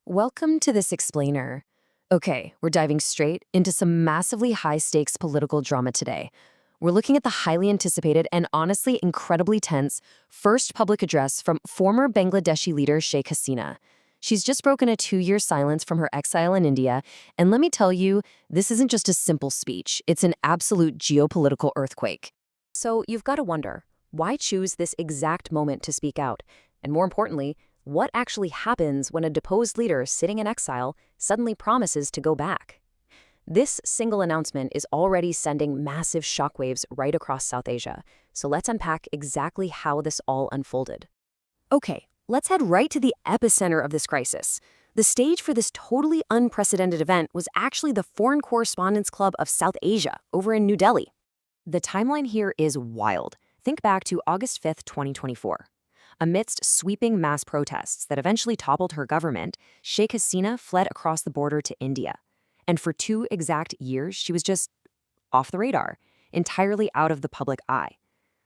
Welcome to this explainer. Okay, we're diving straight into some massively high-stakes political drama today. We're looking at the highly anticipated and honestly incredibly tense first public address from former Bangladeshi leader Sheikh Hasina. She's just broken a 2-year silence from her exile in India, and let me tell you, this isn't just a simple speech, it's an absolute geopolitical earthquake. So you've got to wonder, why choose this exact moment to speak out? And more importantly, what actually happens when a deposed leader sitting in exile suddenly promises to go back? This single announcement is already sending massive shockwaves right across South Asia. So let's unpack exactly how this all unfolded. Okay, let's head right to the epicenter of this crisis. The stage for this totally unprecedented event was actually the Foreign Correspondents Club of South Asia over in New Delhi. The timeline here is wild. Think back to August 5th, 2024. Amidst sweeping mass protests that eventually toppled her government, Sheikh Hasina fled across the border to India. And for 2 exact years, she was just off the radar, entirely out of the public eye.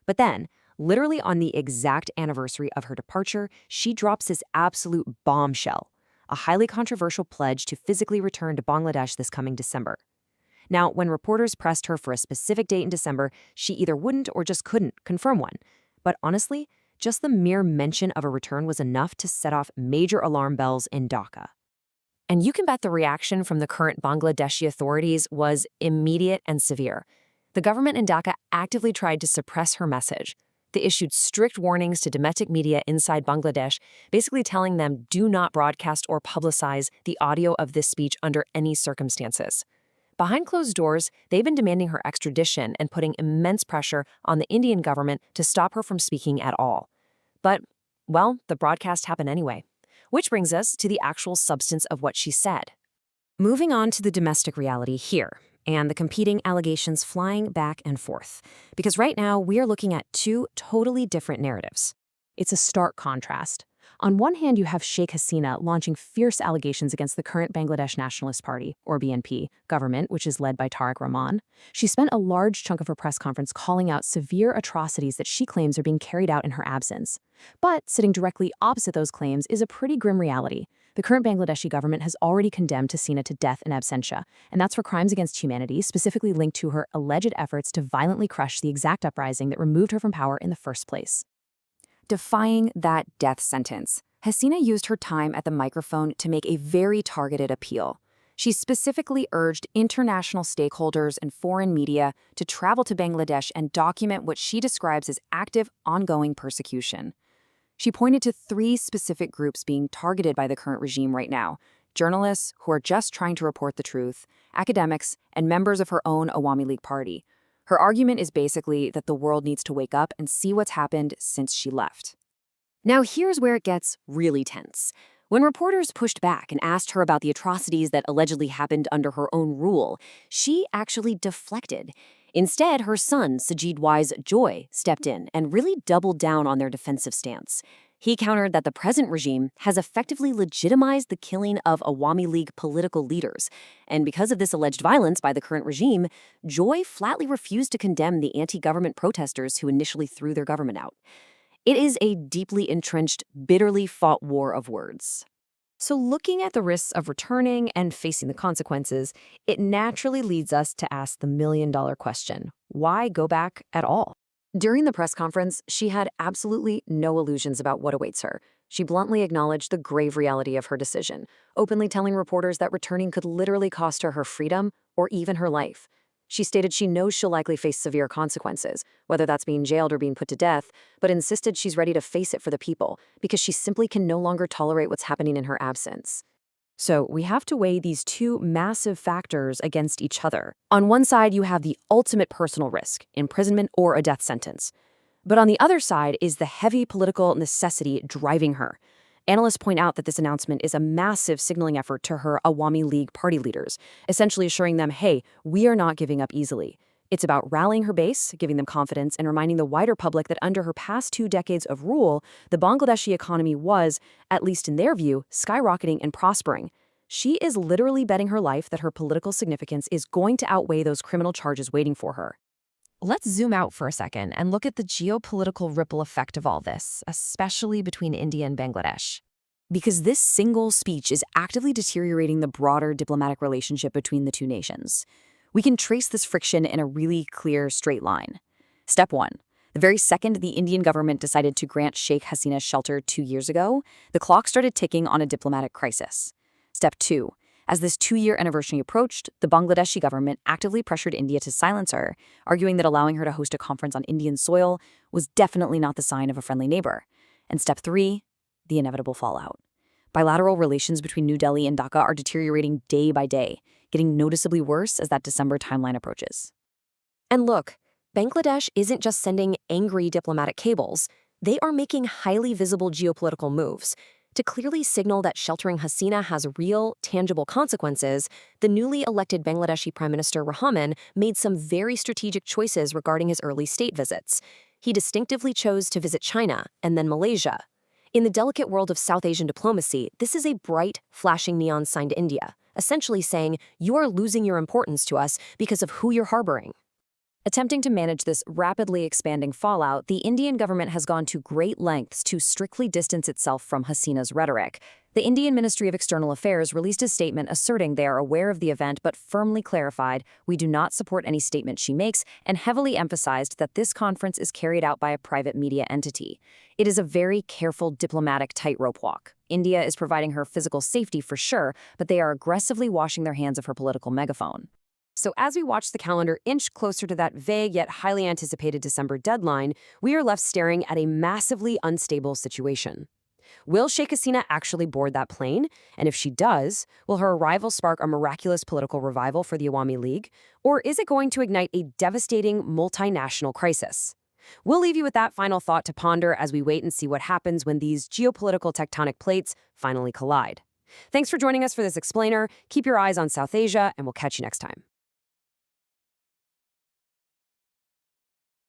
But then, literally on the exact anniversary of her departure, she drops this absolute bombshell, a highly controversial pledge to physically return to Bangladesh this coming December. Now, when reporters pressed her for a specific date in December, she either wouldn't or just couldn't confirm one. But honestly, just the mere mention of a return was enough to set off major alarm bells in Dhaka. And you can bet the reaction from the current Bangladeshi authorities was immediate and severe. The government in Dhaka actively tried to suppress her message. They issued strict warnings to domestic media inside Bangladesh, basically telling them do not broadcast or publicize the audio of this speech under any circumstances. Behind closed doors, they've been demanding her extradition and putting immense pressure on the Indian government to stop her from speaking at all. But, well, the broadcast happened anyway. Which brings us to the actual substance of what she said. Moving on to the domestic reality here, and the competing allegations flying back and forth. Because right now, we are looking at 2 totally different narratives. It's a stark contrast. On one hand, you have Sheikh Hasina launching fierce allegations against the current Bangladesh Nationalist Party, or BNP, government, which is led by Tariq Rahman. She spent a large chunk of her press conference calling out severe atrocities that she claims are being carried out in her absence. But sitting directly opposite those claims is a pretty grim reality. The current Bangladeshi government has already condemned Hasina to death in absentia, and that's for crimes against humanity, specifically linked to her alleged efforts to violently crush the exact uprising that removed her from power in the first place. Defying that death sentence, Hasina used her time at the microphone to make a very targeted appeal. She specifically urged international stakeholders and foreign media to travel to Bangladesh and document what she describes as active, ongoing persecution. She pointed to 3 specific groups being targeted by the current regime right now: journalists who are just trying to report the truth, academics, and members of her own Awami League party. Her argument is basically that the world needs to wake up and see what's happened since she left. Now here's where it gets really tense. When reporters pushed back and asked her about the atrocities that allegedly happened under her own rule, she actually deflected. Instead, her son, Sajid Y's Joy, stepped in and really doubled down on their defensive stance. He countered that the present regime has effectively legitimized the killing of Awami League political leaders. And because of this alleged violence by the current regime, Joy flatly refused to condemn the anti-government protesters who initially threw their government out. It is a deeply entrenched, bitterly fought war of words. So looking at the risks of returning and facing the consequences, it naturally leads us to ask the million-dollar question: why go back at all? During the press conference, she had absolutely no illusions about what awaits her. She bluntly acknowledged the grave reality of her decision, openly telling reporters that returning could literally cost her her freedom or even her life. She stated she knows she'll likely face severe consequences, whether that's being jailed or being put to death, but insisted she's ready to face it for the people because she simply can no longer tolerate what's happening in her absence. So we have to weigh these 2 massive factors against each other. On one side, you have the ultimate personal risk, imprisonment or a death sentence. But on the other side is the heavy political necessity driving her. Analysts point out that this announcement is a massive signaling effort to her Awami League party leaders, essentially assuring them, hey, we are not giving up easily. It's about rallying her base, giving them confidence, and reminding the wider public that under her past 2 decades of rule, the Bangladeshi economy was, at least in their view, skyrocketing and prospering. She is literally betting her life that her political significance is going to outweigh those criminal charges waiting for her. Let's zoom out for a second and look at the geopolitical ripple effect of all this, especially between India and Bangladesh. Because this single speech is actively deteriorating the broader diplomatic relationship between the two nations. We can trace this friction in a really clear, straight line. Step 1. The very second the Indian government decided to grant Sheikh Hasina shelter 2 years ago, the clock started ticking on a diplomatic crisis. Step 2. As this 2-year anniversary approached, the Bangladeshi government actively pressured India to silence her, arguing that allowing her to host a conference on Indian soil was definitely not the sign of a friendly neighbor. And step 3, the inevitable fallout. Bilateral relations between New Delhi and Dhaka are deteriorating day by day, getting noticeably worse as that December timeline approaches. And look, Bangladesh isn't just sending angry diplomatic cables. They are making highly visible geopolitical moves. To clearly signal that sheltering Hasina has real, tangible consequences, the newly elected Bangladeshi Prime Minister Rahman made some very strategic choices regarding his early state visits. He distinctively chose to visit China and then Malaysia. In the delicate world of South Asian diplomacy, this is a bright, flashing neon sign to India, essentially saying, you are losing your importance to us because of who you're harboring. Attempting to manage this rapidly expanding fallout, the Indian government has gone to great lengths to strictly distance itself from Hasina's rhetoric. The Indian Ministry of External Affairs released a statement asserting they are aware of the event but firmly clarified, we do not support any statement she makes, and heavily emphasized that this conference is carried out by a private media entity. It is a very careful diplomatic tightrope walk. India is providing her physical safety for sure, but they are aggressively washing their hands of her political megaphone. So as we watch the calendar inch closer to that vague yet highly anticipated December deadline, we are left staring at a massively unstable situation. Will Sheikh Hasina actually board that plane? And if she does, will her arrival spark a miraculous political revival for the Awami League? Or is it going to ignite a devastating multinational crisis? We'll leave you with that final thought to ponder as we wait and see what happens when these geopolitical tectonic plates finally collide. Thanks for joining us for this explainer. Keep your eyes on South Asia, and we'll catch you next time.